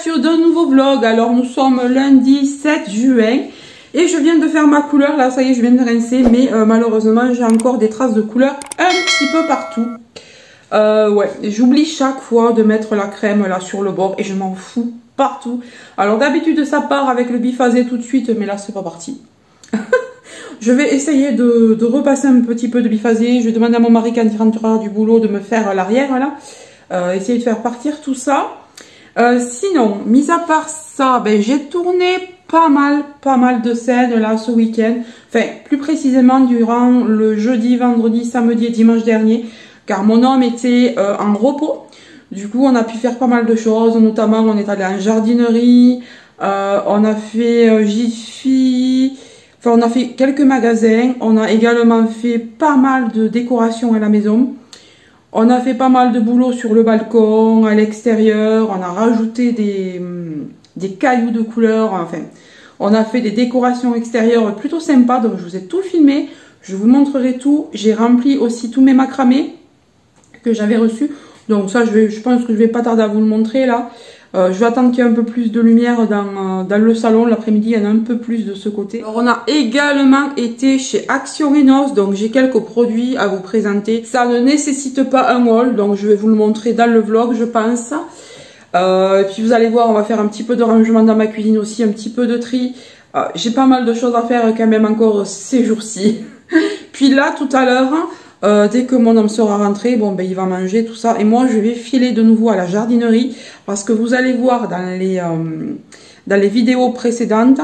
sur de nouveaux vlogs. Alors nous sommes lundi 7 juin et je viens de faire ma couleur. Là ça y est, je viens de rincer, mais malheureusement j'ai encore des traces de couleur un petit peu partout. Ouais, j'oublie chaque fois de mettre la crème là sur le bord et je m'en fous partout. Alors d'habitude ça part avec le biphasé tout de suite, mais là c'est pas parti. Je vais essayer de repasser un petit peu de biphasé. Je vais demander à mon mari quand il rentrera du boulot de me faire l'arrière là. Essayer de faire partir tout ça. Sinon, mis à part ça, ben, j'ai tourné pas mal de scènes là ce week-end. Enfin, plus précisément durant le jeudi, vendredi, samedi et dimanche dernier. Car mon homme était en repos. Du coup, on a pu faire pas mal de choses. Notamment, on est allé en jardinerie. On a fait Jiffy. Enfin, on a fait quelques magasins. On a également fait pas mal de décorations à la maison. On a fait pas mal de boulot sur le balcon, à l'extérieur. On a rajouté des cailloux de couleur. Enfin, on a fait des décorations extérieures plutôt sympas. Donc, je vous ai tout filmé. Je vous montrerai tout. J'ai rempli aussi tous mes macramés que j'avais reçus. Donc ça, je pense que je vais pas tarder à vous le montrer là. Je vais attendre qu'il y ait un peu plus de lumière dans le salon. L'après-midi, il y en a un peu plus de ce côté. Alors, on a également été chez Action Rénov. Donc, j'ai quelques produits à vous présenter. Ça ne nécessite pas un haul. Donc, je vais vous le montrer dans le vlog, je pense. Et puis, vous allez voir, on va faire un petit peu de rangement dans ma cuisine aussi. Un petit peu de tri. J'ai pas mal de choses à faire quand même encore ces jours-ci. Puis là, tout à l'heure... dès que mon homme sera rentré, bon ben il va manger tout ça et moi je vais filer de nouveau à la jardinerie parce que vous allez voir dans les vidéos précédentes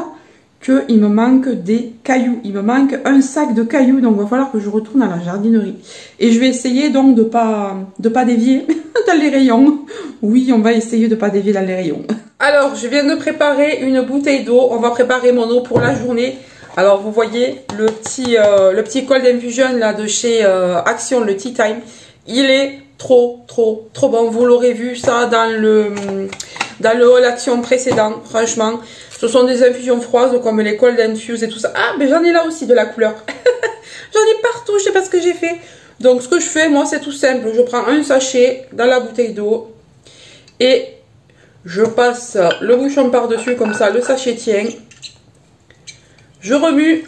que il me manque des cailloux, il me manque un sac de cailloux, donc il va falloir que je retourne à la jardinerie et je vais essayer donc de pas dévier dans les rayons. Oui, on va essayer de pas dévier dans les rayons. Alors je viens de préparer une bouteille d'eau, on va préparer mon eau pour la journée. Alors vous voyez le petit Cold Infusion là de chez Action, le Tea Time, il est trop bon. Vous l'aurez vu ça dans le haul Action précédent. Franchement, ce sont des infusions froides comme les Cold Infuse et tout ça. Ah mais j'en ai là aussi de la couleur. J'en ai partout, je sais pas ce que j'ai fait. Donc ce que je fais moi c'est tout simple, je prends un sachet dans la bouteille d'eau et je passe le bouchon par dessus comme ça le sachet tient. Je remue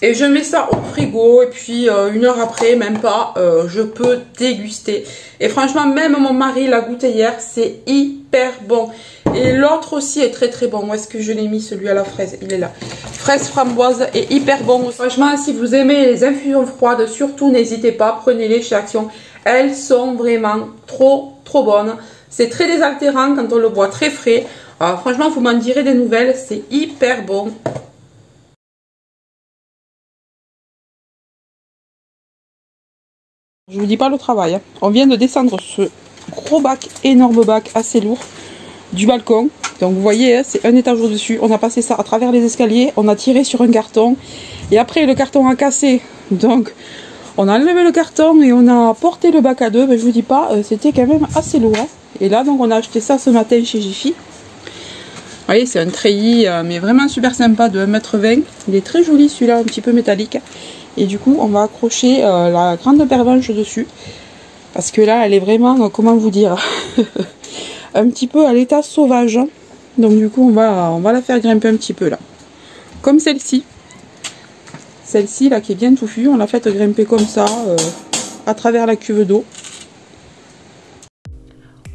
et je mets ça au frigo et puis une heure après, même pas, je peux déguster. Et franchement, même mon mari l'a goûté hier, c'est hyper bon. Et l'autre aussi est très bon. Où est-ce que je l'ai mis, celui à la fraise? Il est là. Fraise framboise est hyper bon. Franchement, si vous aimez les infusions froides, surtout n'hésitez pas, prenez-les chez Action. Elles sont vraiment trop bonnes. C'est très désaltérant quand on le boit très frais. Alors, franchement, vous m'en direz des nouvelles, c'est hyper bon. Je vous dis pas le travail, hein. On vient de descendre ce gros bac, énorme bac, assez lourd, du balcon. Donc vous voyez, hein, c'est un étage au-dessus. On a passé ça à travers les escaliers, on a tiré sur un carton. Et après, le carton a cassé. Donc, on a enlevé le carton et on a porté le bac à deux. Mais je vous dis pas, c'était quand même assez lourd. Hein. Et là, donc, on a acheté ça ce matin chez Jiffy. Vous voyez, c'est un treillis, mais vraiment super sympa de 1,20 m. Il est très joli celui-là, un petit peu métallique. Et du coup, on va accrocher la grande pervenche dessus. Parce que là, elle est vraiment, comment vous dire, un petit peu à l'état sauvage. Donc du coup, on va la faire grimper un petit peu là. Comme celle-ci. Celle-ci, là, qui est bien touffue, on l'a faite grimper comme ça, à travers la cuve d'eau.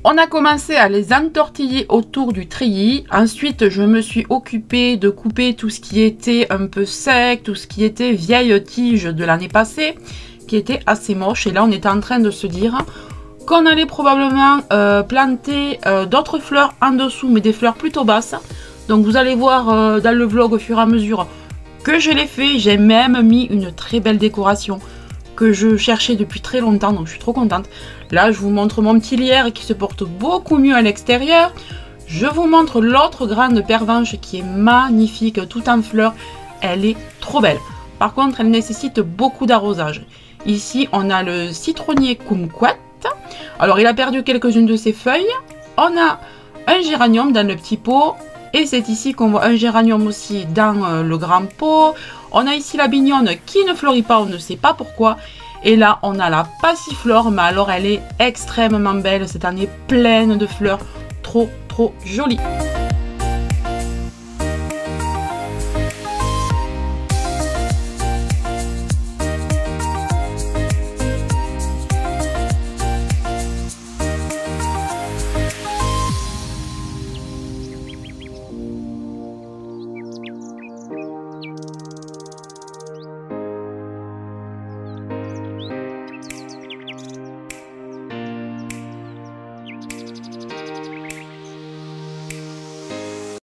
On a commencé à les entortiller autour du treillis. Ensuite, je me suis occupée de couper tout ce qui était un peu sec, tout ce qui était vieille tige de l'année passée, qui était assez moche. Et là, on était en train de se dire qu'on allait probablement planter d'autres fleurs en dessous, mais des fleurs plutôt basses. Donc, vous allez voir dans le vlog au fur et à mesure que je l'ai fait. J'ai même mis une très belle décoration que je cherchais depuis très longtemps, donc je suis trop contente. Là, je vous montre mon petit lierre qui se porte beaucoup mieux à l'extérieur. Je vous montre l'autre grande pervenche qui est magnifique, tout en fleurs. Elle est trop belle. Par contre, elle nécessite beaucoup d'arrosage. Ici, on a le citronnier kumquat. Alors, il a perdu quelques-unes de ses feuilles. On a un géranium dans le petit pot. Et c'est ici qu'on voit un géranium aussi dans le grand pot. On a ici la bignonne qui ne fleurit pas, on ne sait pas pourquoi. Et là, on a la passiflore, mais alors elle est extrêmement belle. Cette année, pleine de fleurs. trop joli.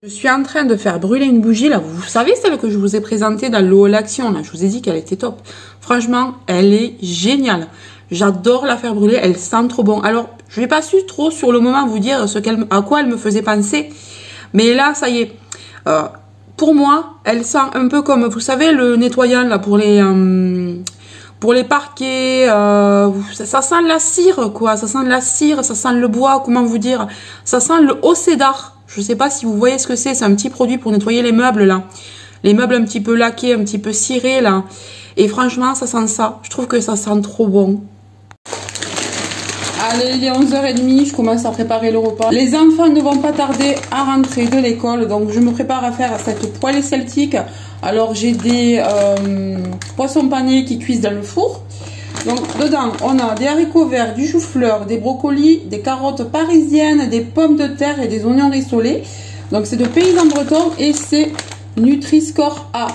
Je suis en train de faire brûler une bougie, là, vous savez celle que je vous ai présentée dans le haul action, là, je vous ai dit qu'elle était top. Franchement, elle est géniale. J'adore la faire brûler, elle sent trop bon. Alors, je n'ai pas su trop sur le moment vous dire à quoi elle me faisait penser, mais là, ça y est. Pour moi, elle sent un peu comme, vous savez, le nettoyant, là, pour les parquets, ça sent la cire, quoi. Ça sent la cire, ça sent le bois, comment vous dire. Ça sent le haut cédar. Je sais pas si vous voyez ce que c'est un petit produit pour nettoyer les meubles, là. Les meubles un petit peu laqués, un petit peu cirés, là. Et franchement, ça sent ça. Je trouve que ça sent trop bon. Allez, il est 11h30, je commence à préparer le repas. Les enfants ne vont pas tarder à rentrer de l'école, donc je me prépare à faire cette poêlée celtique. Alors, j'ai des poissons panés qui cuisent dans le four. Donc, dedans, on a des haricots verts, du chou-fleur, des brocolis, des carottes parisiennes, des pommes de terre et des oignons rissolés. Donc, c'est de paysans bretons et c'est Nutri-Score A.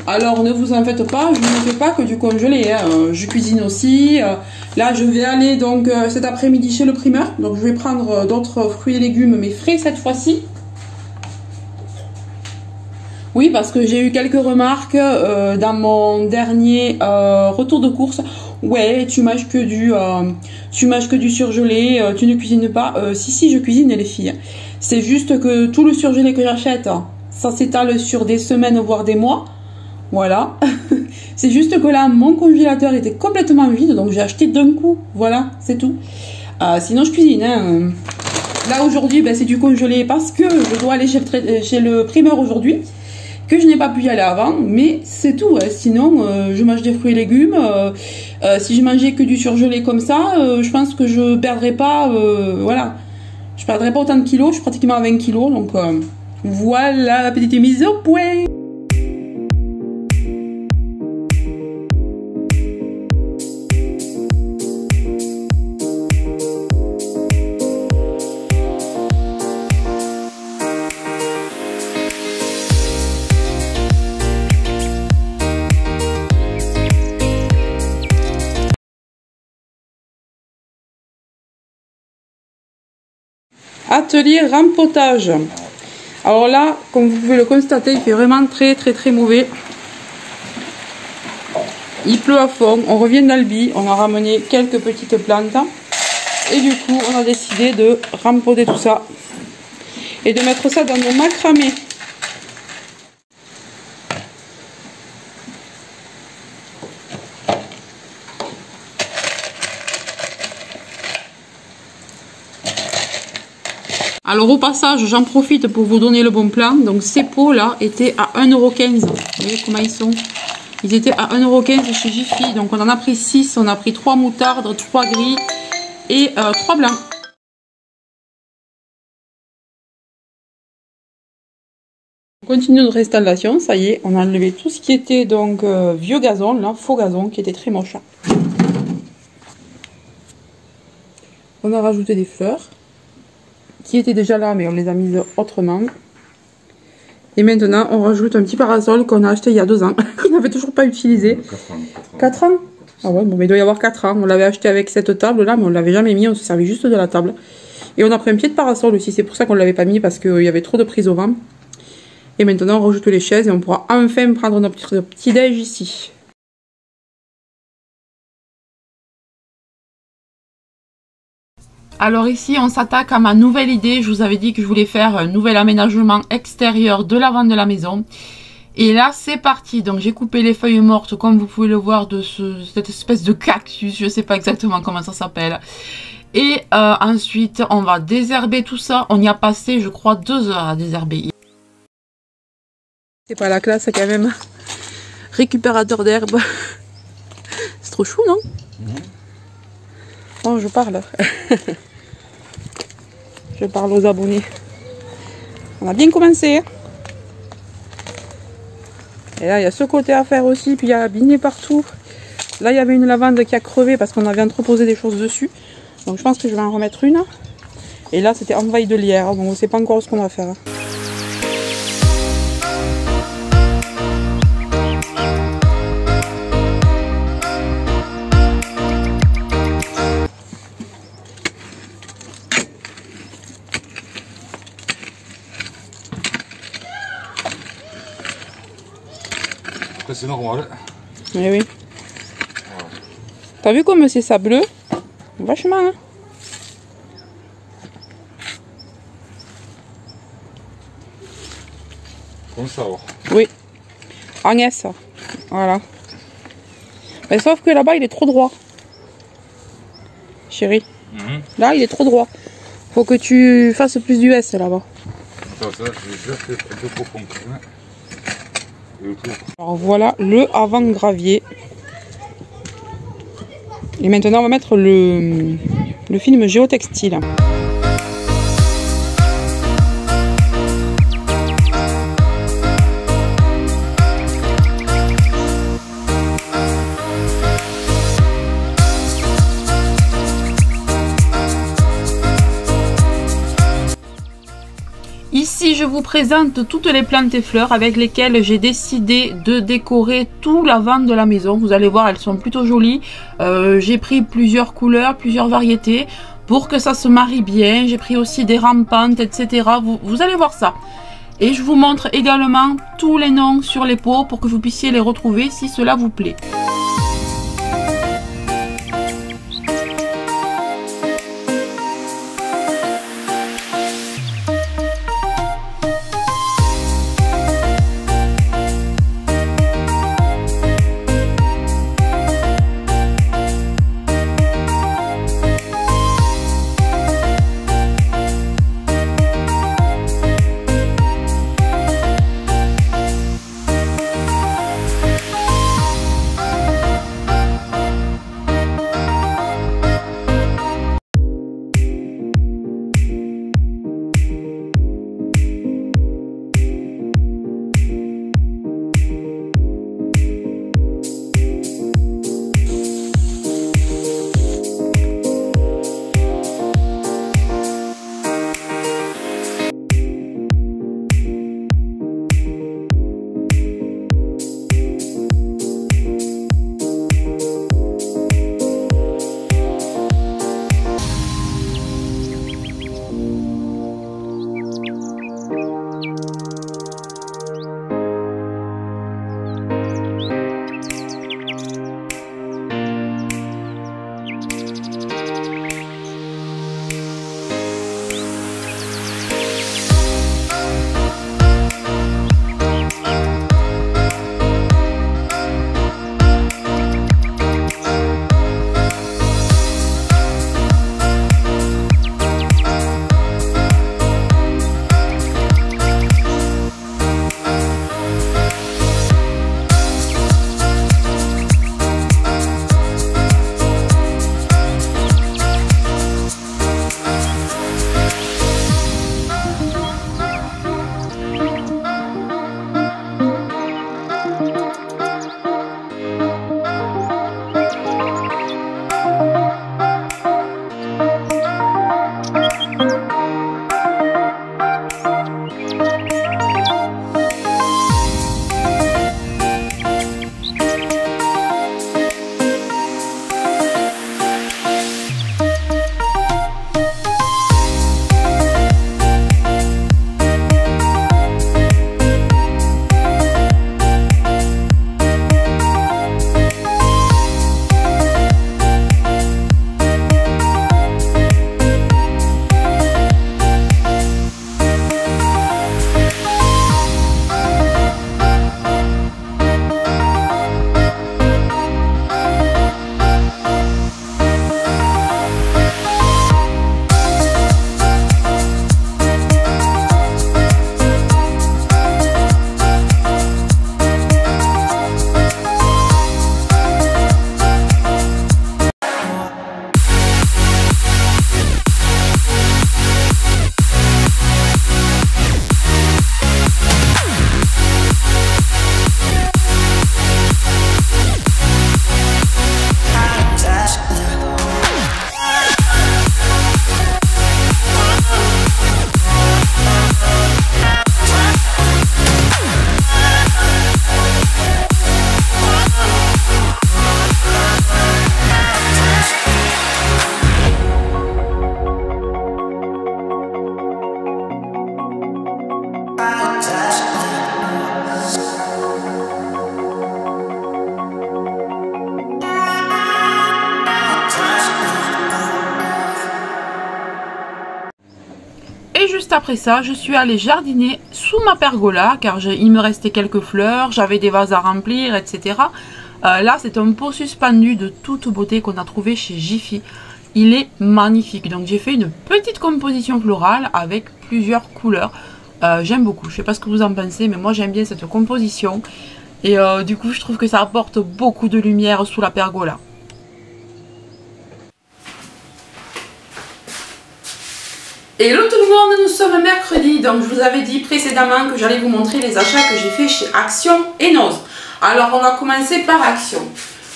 Alors, ne vous en faites pas, je ne fais pas que du congelé. Hein. Je cuisine aussi. Là, je vais aller donc cet après-midi chez le primeur. Donc, je vais prendre d'autres fruits et légumes, mais frais cette fois-ci. Oui, parce que j'ai eu quelques remarques dans mon dernier retour de course. Ouais, tu manges que du surgelé, tu ne cuisines pas. Si, je cuisine les filles. C'est juste que tout le surgelé que j'achète, ça s'étale sur des semaines, voire des mois. Voilà. C'est juste que là, mon congélateur était complètement vide, donc j'ai acheté d'un coup. Voilà, c'est tout. Sinon, je cuisine. Hein. Là, aujourd'hui, ben, c'est du congelé parce que je dois aller chez le primeur aujourd'hui. Que je n'ai pas pu y aller avant, mais c'est tout. Hein. Sinon, je mange des fruits et légumes. Si je mangeais que du surgelé comme ça, je pense que je perdrais pas, voilà, je perdrais pas autant de kilos. Je suis pratiquement à 20 kilos, donc voilà la petite mise au point. Atelier rempotage. Alors là, comme vous pouvez le constater, il fait vraiment très mauvais. Il pleut à fond. On revient d'Albi. On a ramené quelques petites plantes. Et du coup, on a décidé de rempoter tout ça. Et de mettre ça dans nos macramés. Alors au passage, j'en profite pour vous donner le bon plan. Donc ces pots là étaient à 1,15 €. Vous voyez comment ils sont? Ils étaient à 1,15 € chez Jiffy. Donc on en a pris 6. On a pris 3 moutardes, 3 gris et 3 blancs. On continue notre installation. Ça y est, on a enlevé tout ce qui était donc vieux gazon, là, faux gazon qui était très moche. On a rajouté des fleurs qui étaient déjà là, mais on les a mises autrement. Et maintenant, on rajoute un petit parasol qu'on a acheté il y a 2 ans, qu'on n'avait toujours pas utilisé. 4 ans. Ah ouais, bon, mais il doit y avoir 4 ans. On l'avait acheté avec cette table-là, mais on ne l'avait jamais mis, on se servait juste de la table. Et on a pris un pied de parasol aussi, c'est pour ça qu'on ne l'avait pas mis, parce qu'il y avait trop de prise au vent. Et maintenant, on rajoute les chaises et on pourra enfin prendre notre petit déj ici. Alors ici, on s'attaque à ma nouvelle idée. Je vous avais dit que je voulais faire un nouvel aménagement extérieur de l'avant de la maison. Et là, c'est parti. Donc, j'ai coupé les feuilles mortes, comme vous pouvez le voir, de cette espèce de cactus. Je ne sais pas exactement comment ça s'appelle. Et ensuite, on va désherber tout ça. On y a passé, je crois, 2 heures à désherber. C'est pas la classe, quand même. Récupérateur d'herbe. C'est trop chou, non? Oh, je parle. Je parle aux abonnés. On a bien commencé. Et là, il y a ce côté à faire aussi. Puis il y a abîmé partout. Là, il y avait une lavande qui a crevé parce qu'on avait entreposé des choses dessus. Donc je pense que je vais en remettre une. Et là, c'était envahi de lierre. Donc on ne sait pas encore ce qu'on va faire. C'est normal. Eh oui. T'as vu comme c'est sableux? Vachement. Hein? Comme ça. Alors. Oui. Agnès. Voilà. Mais sauf que là-bas, il est trop droit. Chérie. Là, il est trop droit. Faut que tu fasses plus du S là-bas. Ça, j'ai déjà fait un peu profond. Alors voilà le avant gravier. Et maintenant on va mettre le film géotextile. Ici, je vous présente toutes les plantes et fleurs avec lesquelles j'ai décidé de décorer tout l'avant de la maison. Vous allez voir, elles sont plutôt jolies. J'ai pris plusieurs couleurs, plusieurs variétés pour que ça se marie bien. J'ai pris aussi des rampantes, etc. Vous allez voir ça. Et je vous montre également tous les noms sur les pots pour que vous puissiez les retrouver si cela vous plaît. juste après ça, je suis allée jardiner sous ma pergola car il me restait quelques fleurs, j'avais des vases à remplir, etc. Là, c'est un pot suspendu de toute beauté qu'on a trouvé chez Jiffy. Il est magnifique. Donc, j'ai fait une petite composition florale avec plusieurs couleurs. J'aime beaucoup. Je ne sais pas ce que vous en pensez, mais moi, j'aime bien cette composition. Et du coup, je trouve que ça apporte beaucoup de lumière sous la pergola. Hello tout le monde, nous sommes mercredi, donc je vous avais dit précédemment que j'allais vous montrer les achats que j'ai fait chez Action et Noz. Alors on va commencer par Action.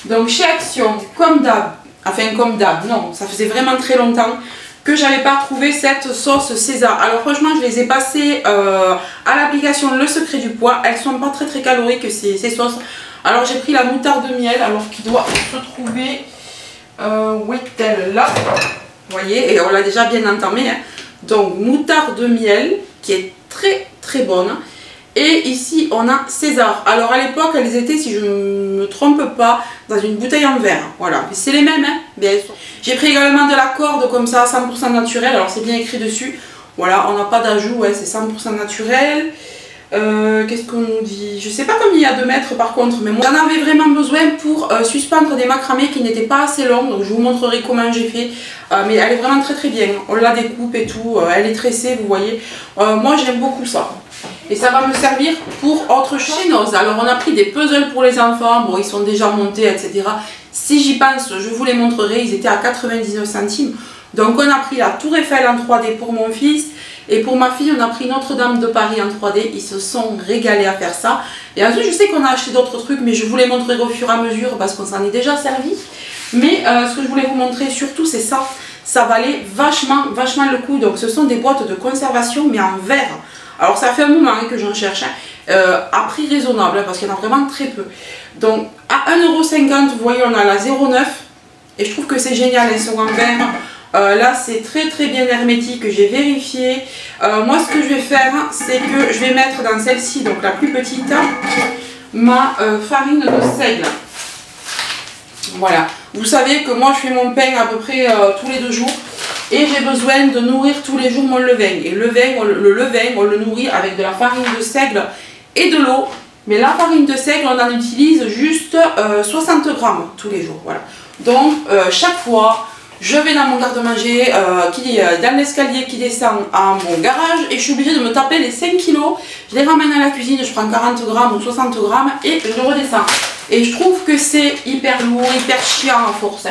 Donc chez Action, comme d'hab, non, ça faisait vraiment très longtemps que j'avais pas trouvé cette sauce César. Alors franchement je les ai passées à l'application Le Secret du Poids, elles sont pas très caloriques ces sauces. Alors j'ai pris la moutarde de miel, alors qui doit se trouver, où est-elle là? Vous voyez, et on l'a déjà bien entamé, hein. Donc moutarde de miel qui est très bonne. Et ici on a César. Alors à l'époque elles étaient, si je ne me trompe pas, dans une bouteille en verre. Voilà, c'est les mêmes, hein, bien sûr. J'ai pris également de la corde comme ça, 100% naturel. Alors c'est bien écrit dessus. Voilà, on n'a pas d'ajout, ouais, c'est 100% naturel. Qu'est-ce qu'on nous dit? Je sais pas combien il y a de mètres par contre, mais moi j'en avais vraiment besoin pour suspendre des macramés qui n'étaient pas assez longs. Donc je vous montrerai comment j'ai fait. Mais elle est vraiment très bien. On la découpe et tout. Elle est tressée, vous voyez. Moi j'aime beaucoup ça. Et ça va me servir pour autre chose. Chez Noz, alors on a pris des puzzles pour les enfants. Bon, ils sont déjà montés, etc. Si j'y pense, je vous les montrerai. Ils étaient à 99 centimes. Donc on a pris la Tour Eiffel en 3D pour mon fils. Et pour ma fille, on a pris Notre-Dame de Paris en 3D. Ils se sont régalés à faire ça. Et ensuite, je sais qu'on a acheté d'autres trucs, mais je vous les montrerai au fur et à mesure parce qu'on s'en est déjà servi. Mais ce que je voulais vous montrer surtout, c'est ça. Ça valait vachement le coup. Donc ce sont des boîtes de conservation, mais en verre. Alors ça fait un moment que j'en cherche, hein, à prix raisonnable, hein, parce qu'il y en a vraiment très peu. Donc à 1,50 €, vous voyez, on a la 0,9. Et je trouve que c'est génial, elles sont en verre. Là c'est très bien hermétique, j'ai vérifié. Moi ce que je vais faire, c'est que je vais mettre dans celle-ci, donc la plus petite, ma farine de seigle. Voilà, vous savez que moi je fais mon pain à peu près tous les 2 jours. Et j'ai besoin de nourrir tous les jours mon levain. Et le levain, on le nourrit avec de la farine de seigle et de l'eau. Mais la farine de seigle, on en utilise juste 60 grammes tous les jours. Voilà. Donc chaque fois, je vais dans mon garde-manger, dans l'escalier qui descend à mon garage, et je suis obligée de me taper les 5 kilos. Je les ramène à la cuisine, je prends 40 grammes ou 60 grammes et je redescends. Et je trouve que c'est hyper lourd, hyper chiant à force.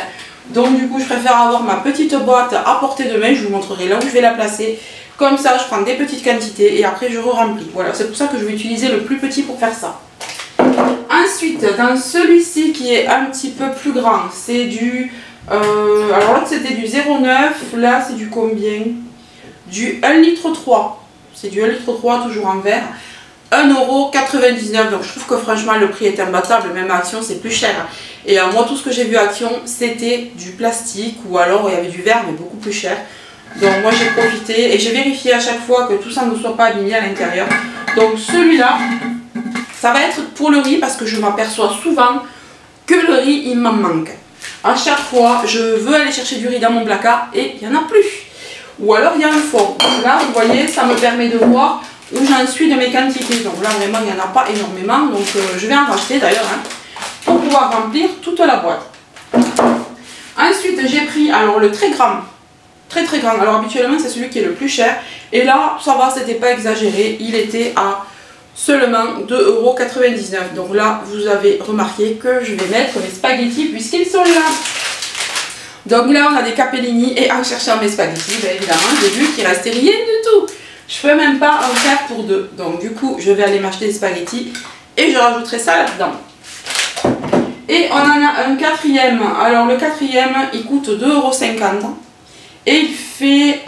Donc du coup je préfère avoir ma petite boîte à portée de main. Je vous montrerai là où je vais la placer. Comme ça je prends des petites quantités et après je re-remplis. Voilà, c'est pour ça que je vais utiliser le plus petit pour faire ça. Ensuite dans celui-ci qui est un petit peu plus grand, c'est du... alors là c'était du 0,9. Là c'est du combien? Du 1,3 litre. C'est du 1,3 litre toujours en verre. 1,99 €. Donc je trouve que franchement le prix est imbattable. Même à Action c'est plus cher. Et moi tout ce que j'ai vu à Action c'était du plastique ou alors il y avait du verre mais beaucoup plus cher. Donc moi j'ai profité et j'ai vérifié à chaque fois que tout ça ne soit pas abîmé à l'intérieur. Donc celui-là ça va être pour le riz parce que je m'aperçois souvent que le riz il m'en manque. À chaque fois je veux aller chercher du riz dans mon placard et il n'y en a plus. Ou alors il y a un fond. Là vous voyez ça me permet de voir où j'en suis de mes quantités. Donc là vraiment il n'y en a pas énormément. Donc je vais en racheter d'ailleurs, hein, pour pouvoir remplir toute la boîte. Ensuite j'ai pris alors le très grand. Très grand. Alors habituellement c'est celui qui est le plus cher. Et là ça va, c'était pas exagéré. Il était à seulement 2,99 €. Donc là vous avez remarqué que je vais mettre mes spaghettis puisqu'ils sont là. Donc là on a des capellini et en cherchant mes spaghettis, bien évidemment j'ai vu qu'il restait rien du tout. Je peux même pas en faire pour 2. Donc du coup je vais aller m'acheter des spaghettis et je rajouterai ça là-dedans. Et on en a un quatrième. Alors le quatrième il coûte 2,50 € et il fait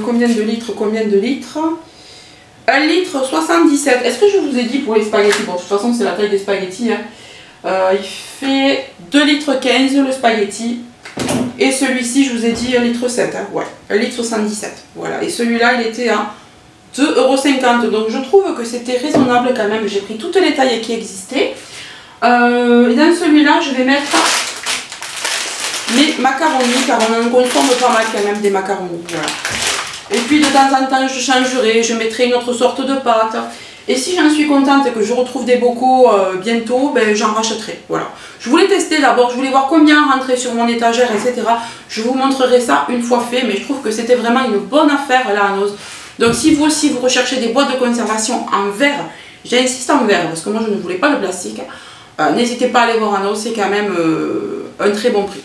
combien de litres? 1,77 litre. Est-ce que je vous ai dit pour les spaghettis? Bon de toute façon c'est la taille des spaghettis, hein. Il fait 2,15 litres le spaghetti. Et celui-ci je vous ai dit 1,7 litre, hein. Ouais, 1,77 litre. Voilà, et celui-là il était à 2,50 €. Donc je trouve que c'était raisonnable quand même. J'ai pris toutes les tailles qui existaient. Et dans celui-là je vais mettre mes macaronis car on en consomme pas mal quand même des macaronis. Voilà. Et puis de temps en temps je changerai, je mettrai une autre sorte de pâte. Et si j'en suis contente et que je retrouve des bocaux bientôt, ben, j'en rachèterai. Voilà. Je voulais tester d'abord, je voulais voir combien rentrait sur mon étagère, etc. Je vous montrerai ça une fois fait, mais je trouve que c'était vraiment une bonne affaire là à Noz. Donc si vous aussi vous recherchez des boîtes de conservation en verre, j'insiste en verre parce que moi je ne voulais pas le plastique, n'hésitez pas à aller voir à Noz, c'est quand même un très bon prix.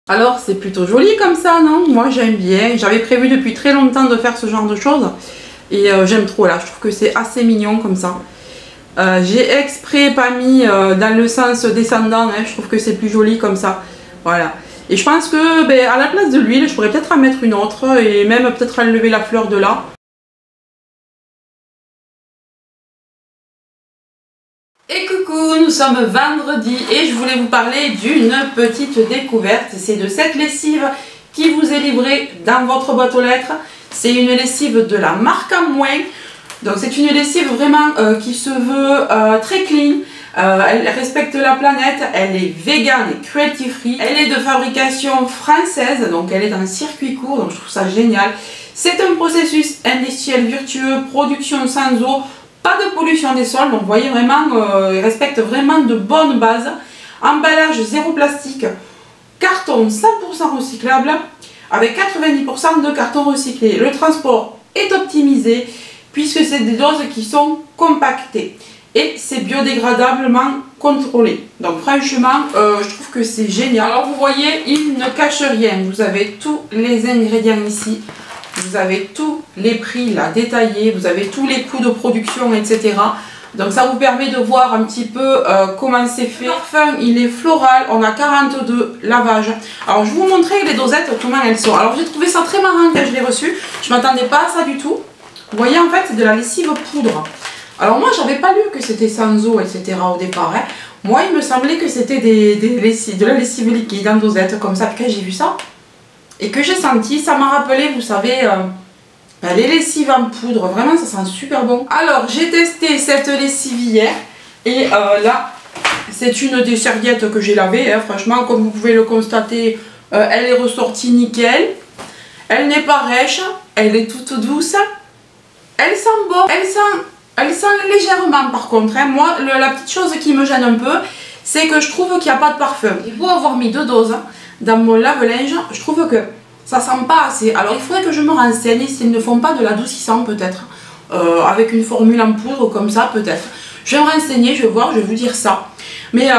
Alors c'est plutôt joli comme ça, non? Moi j'aime bien, j'avais prévu depuis très longtemps de faire ce genre de choses et j'aime trop là, je trouve que c'est assez mignon comme ça. J'ai exprès pas mis dans le sens descendant, hein, je trouve que c'est plus joli comme ça, voilà. Et je pense que ben, à la place de l'huile, je pourrais peut-être en mettre une autre et même peut-être enlever la fleur de là. Et coucou, nous sommes vendredi et je voulais vous parler d'une petite découverte. C'est de cette lessive qui vous est livrée dans votre boîte aux lettres. C'est une lessive de la marque Amway. Donc c'est une lessive vraiment qui se veut très clean. Elle respecte la planète, elle est vegan et cruelty free. Elle est de fabrication française, donc elle est en circuit court, donc je trouve ça génial. C'est un processus industriel vertueux, production sans eau. Pas de pollution des sols, donc vous voyez vraiment, il respecte vraiment de bonnes bases. Emballage zéro plastique, carton 100% recyclable, avec 90% de carton recyclé. Le transport est optimisé, puisque c'est des doses qui sont compactées. Et c'est biodégradablement contrôlé. Donc franchement, je trouve que c'est génial. Alors vous voyez, il ne cache rien. Vous avez tous les ingrédients ici. Vous avez tous les prix là détaillés, vous avez tous les coûts de production, etc. Donc ça vous permet de voir un petit peu comment c'est fait. Le parfum, il est floral, on a 42 lavages. Alors je vais vous montrer les dosettes, comment elles sont. Alors j'ai trouvé ça très marrant quand je l'ai reçu. Je ne m'attendais pas à ça du tout. Vous voyez, en fait c'est de la lessive poudre. Alors moi j'avais pas lu que c'était sans eau, etc. au départ. Hein. Moi il me semblait que c'était de la lessive liquide en dosette comme ça. Puis quand j'ai vu ça et que j'ai senti, ça m'a rappelé, vous savez, les lessives en poudre. Vraiment, ça sent super bon. Alors, j'ai testé cette lessive hier. Et là, c'est une des serviettes que j'ai lavées. Hein. Franchement, comme vous pouvez le constater, elle est ressortie nickel. Elle n'est pas rêche. Elle est toute douce. Elle sent bon. Elle sent légèrement par contre. Hein. Moi, la petite chose qui me gêne un peu, c'est que je trouve qu'il n'y a pas de parfum. Il faut avoir mis 2 doses. Dans mon lave-linge, je trouve que ça sent pas assez. Alors il faudrait que je me renseigne s'ils ne font pas de l'adoucissant peut-être. Avec une formule en poudre comme ça peut-être. Je vais me renseigner, je vais voir, je vais vous dire ça. Mais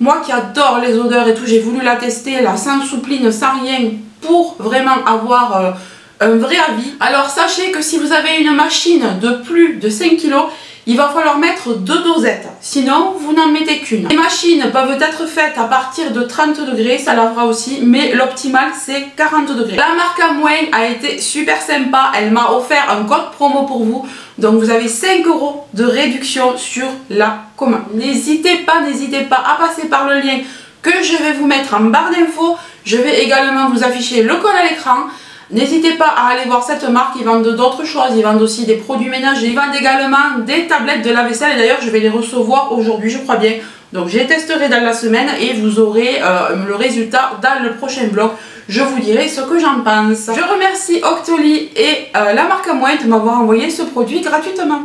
moi qui adore les odeurs et tout, j'ai voulu la tester là sans soupline, sans rien, pour vraiment avoir un vrai avis. Alors sachez que si vous avez une machine de plus de 5 kg, il va falloir mettre 2 dosettes, sinon vous n'en mettez qu'une. Les machines peuvent être faites à partir de 30 degrés, ça lavera aussi, mais l'optimal c'est 40 degrés. La marque Amway a été super sympa, elle m'a offert un code promo pour vous, donc vous avez 5 € de réduction sur la commande. N'hésitez pas à passer par le lien que je vais vous mettre en barre d'infos. Je vais également vous afficher le code à l'écran. N'hésitez pas à aller voir cette marque, ils vendent d'autres choses, ils vendent aussi des produits ménagers, ils vendent également des tablettes de lave-vaisselle et d'ailleurs je vais les recevoir aujourd'hui je crois bien. Donc je les testerai dans la semaine et vous aurez le résultat dans le prochain vlog. Je vous dirai ce que j'en pense. Je remercie Octoly et la marque Amway de m'avoir envoyé ce produit gratuitement.